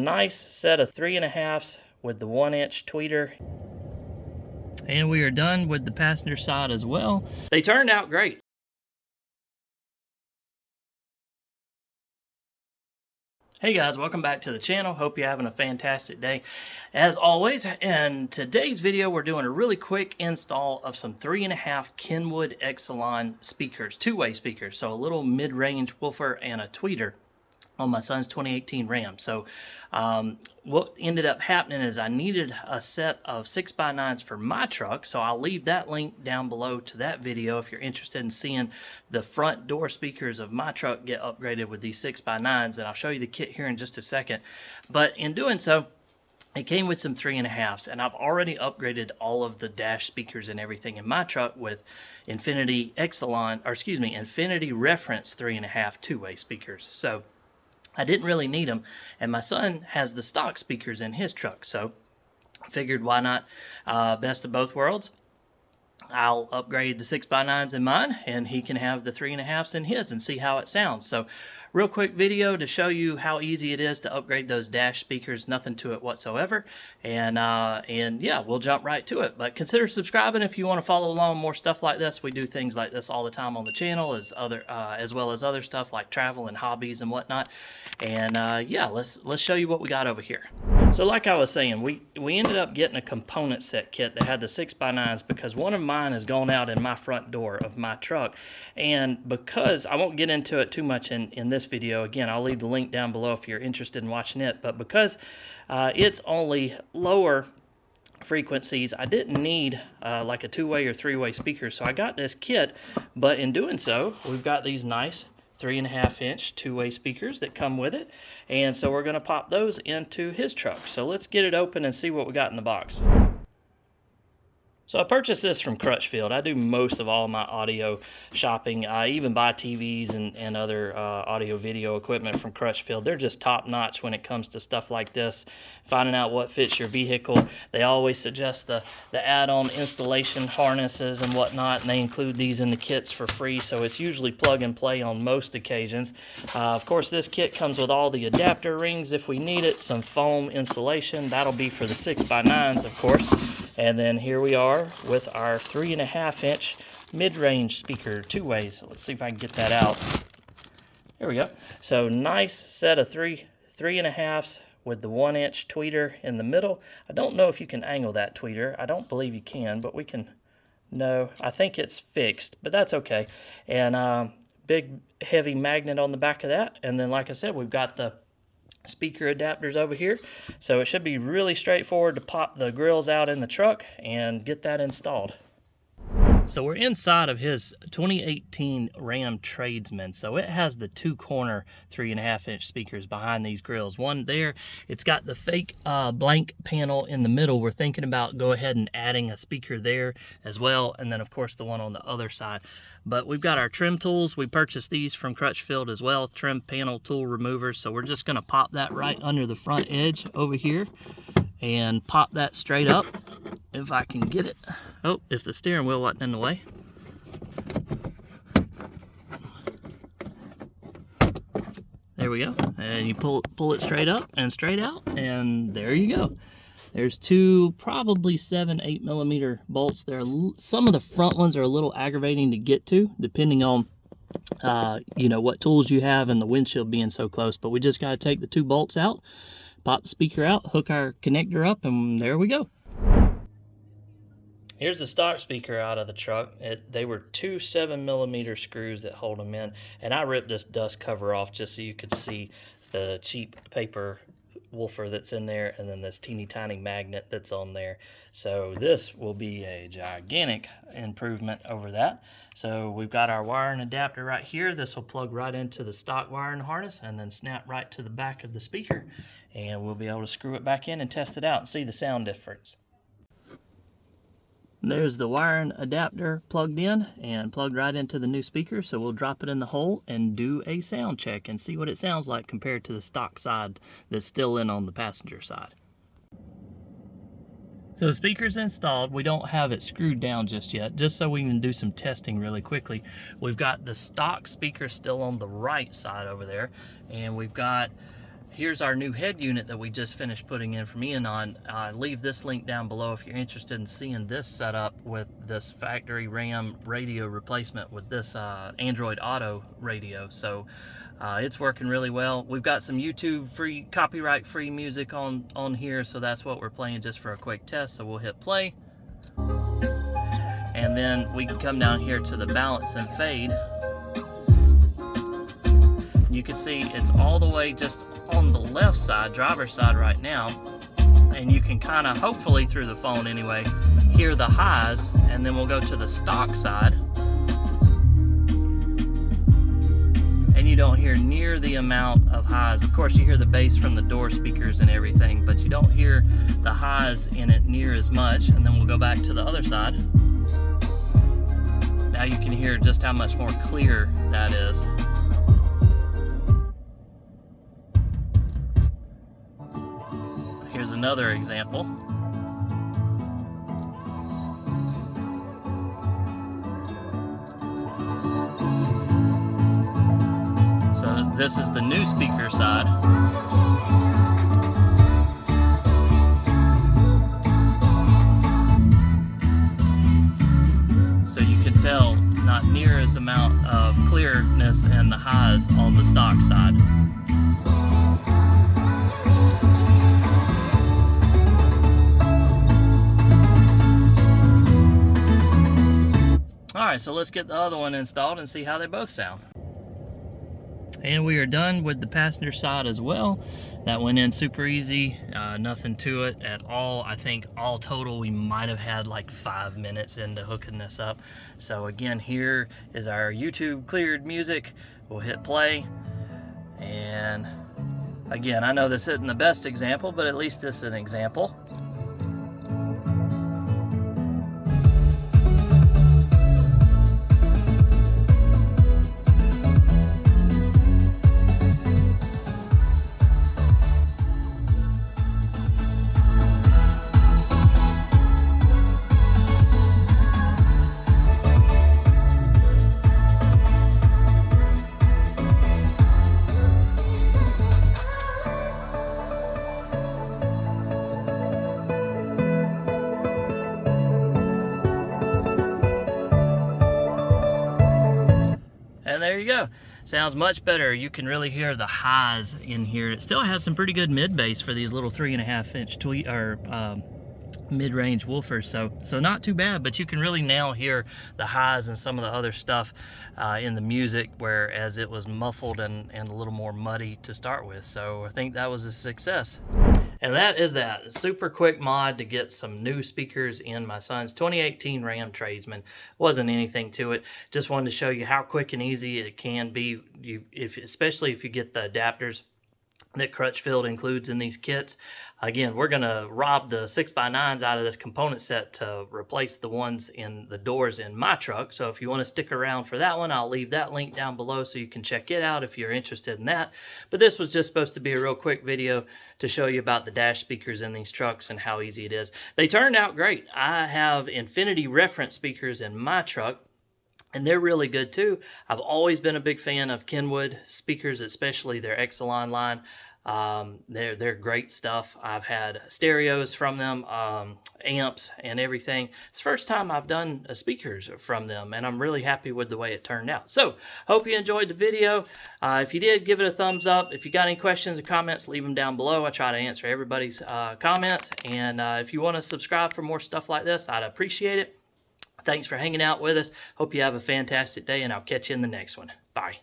nice set of 3.5s with the 1-inch tweeter. And we are done with the passenger side as well. They turned out great. Hey guys, welcome back to the channel. Hope you're having a fantastic day. As always, in today's video, we're doing a really quick install of some 3.5 Kenwood Excelon speakers, two-way speakers. So a little mid-range woofer and a tweeter on my son's 2018 Ram. So what ended up happening is I needed a set of 6x9s for my truck, so I'll leave that link down below to that video if you're interested in seeing the front door speakers of my truck get upgraded with these 6x9s, and I'll show you the kit here in just a second. But in doing so, it came with some 3.5s, and I've already upgraded all of the dash speakers and everything in my truck with Infinity Reference 3.5 two-way speakers. So I didn't really need them, and my son has the stock speakers in his truck, so I figured why not best of both worlds. I'll upgrade the 6x9s in mine, and he can have the 3.5s in his and see how it sounds. So real quick video to show you how easy it is to upgrade those dash speakers, nothing to it whatsoever. And yeah, we'll jump right to it. But consider subscribing if you want to follow along more stuff like this. We do things like this all the time on the channel, as well as other stuff like travel and hobbies and whatnot. And yeah, let's show you what we got over here. So like I was saying, we ended up getting a component set kit that had the 6x9s because one of mine has gone out in my front door of my truck. And because, I won't get into it too much in this video, again, I'll leave the link down below if you're interested in watching it, but because it's only lower frequencies, I didn't need like a two-way or three-way speaker, so I got this kit. But in doing so, we've got these nice 3.5-inch two-way speakers that come with it, and so we're going to pop those into his truck. So let's get it open and see what we got in the box. So I purchased this from Crutchfield. I do most of all my audio shopping. I even buy TVs and other audio video equipment from Crutchfield. They're just top notch when it comes to stuff like this, finding out what fits your vehicle. They always suggest the add-on installation harnesses and whatnot, and they include these in the kits for free, so it's usually plug and play on most occasions. Of course, this kit comes with all the adapter rings if we need it, some foam insulation. That'll be for the 6x9s, of course. And then here we are with our 3.5-inch mid-range speaker, two-way. So let's see if I can get that out. There we go. So nice set of 3.5s with the 1-inch tweeter in the middle. I don't know if you can angle that tweeter. I don't believe you can, but we can. No, I think it's fixed, but that's okay. And big heavy magnet on the back of that. And then, like I said, we've got the speaker adapters over here, so it should be really straightforward to pop the grills out in the truck and get that installed. So we're inside of his 2018 Ram Tradesman. So it has the two corner 3.5-inch speakers behind these grills. One there, it's got the fake blank panel in the middle. We're thinking about go ahead and adding a speaker there as well, and then of course the one on the other side. But we've got our trim tools. We purchased these from Crutchfield as well, trim panel tool removers. So we're just gonna pop that right under the front edge over here and pop that straight up if I can get it. Oh, if the steering wheel wasn't in the way. There we go. And you pull it straight up and straight out, and there you go. There's two probably 7-8 millimeter bolts there. Some of the front ones are a little aggravating to get to, depending on you know, what tools you have and the windshield being so close. But we just got to take the two bolts out, pop the speaker out, hook our connector up, and there we go. Here's the stock speaker out of the truck. They were two 7mm screws that hold them in, and I ripped this dust cover off just so you could see the cheap paper woofer that's in there, and then this teeny tiny magnet that's on there. So this will be a gigantic improvement over that. So we've got our wiring adapter right here. This will plug right into the stock wiring harness and then snap right to the back of the speaker, and we'll be able to screw it back in and test it out and see the sound difference. There's the wiring adapter plugged in and plugged right into the new speaker, so we'll drop it in the hole and do a sound check and see what it sounds like compared to the stock side that's still in on the passenger side. So the speaker's installed. We don't have it screwed down just yet, just so we can do some testing really quickly. We've got the stock speaker still on the right side over there, and we've got Here's our new head unit that we just finished putting in from Ian. Leave this link down below if you're interested in seeing this setup with this factory RAM radio replacement with this Android Auto radio. So it's working really well. We've got some YouTube free, copyright free music on here, so that's what we're playing just for a quick test. So we'll hit play, and then we can come down here to the balance and fade. You can see it's all the way just on the left side, driver's side right now, and you can kind of, hopefully through the phone anyway, hear the highs, and then we'll go to the stock side, and you don't hear near the amount of highs. Of course, you hear the bass from the door speakers and everything, but you don't hear the highs in it near as much. And then we'll go back to the other side. Now you can hear just how much more clear that is. Here's another example. So this is the new speaker side. So you can tell not near as amount of clearness and the highs on the stock side. Alright, so let's get the other one installed and see how they both sound. And we are done with the passenger side as well. That went in super easy, nothing to it at all. I think all total we might have had like 5 minutes into hooking this up. So again, here is our YouTube cleared music. We'll hit play. And again, I know this isn't the best example, but at least this is an example. And there you go. Sounds much better. You can really hear the highs in here. It still has some pretty good mid bass for these little 3.5-inch tweet or mid-range woofers, so not too bad. But you can really now hear the highs and some of the other stuff in the music, whereas it was muffled and a little more muddy to start with. So I think that was a success. And that is that. Super quick mod to get some new speakers in my son's 2018 Ram Tradesman. Wasn't anything to it. Just wanted to show you how quick and easy it can be, especially if you get the adapters that Crutchfield includes in these kits. Again, we're going to rob the 6x9s out of this component set to replace the ones in the doors in my truck. So if you want to stick around for that one, I'll leave that link down below so you can check it out if you're interested in that. But this was just supposed to be a real quick video to show you about the dash speakers in these trucks and how easy it is. They turned out great. I have Infinity reference speakers in my truck, and they're really good too. I've always been a big fan of Kenwood speakers, especially their Excelon line. They're great stuff. I've had stereos from them, amps and everything. It's the first time I've done speakers from them, and I'm really happy with the way it turned out. So hope you enjoyed the video. If you did, give it a thumbs up. If you got any questions or comments, leave them down below. I try to answer everybody's comments, and if you want to subscribe for more stuff like this, I'd appreciate it. Thanks for hanging out with us. Hope you have a fantastic day, and I'll catch you in the next one. Bye.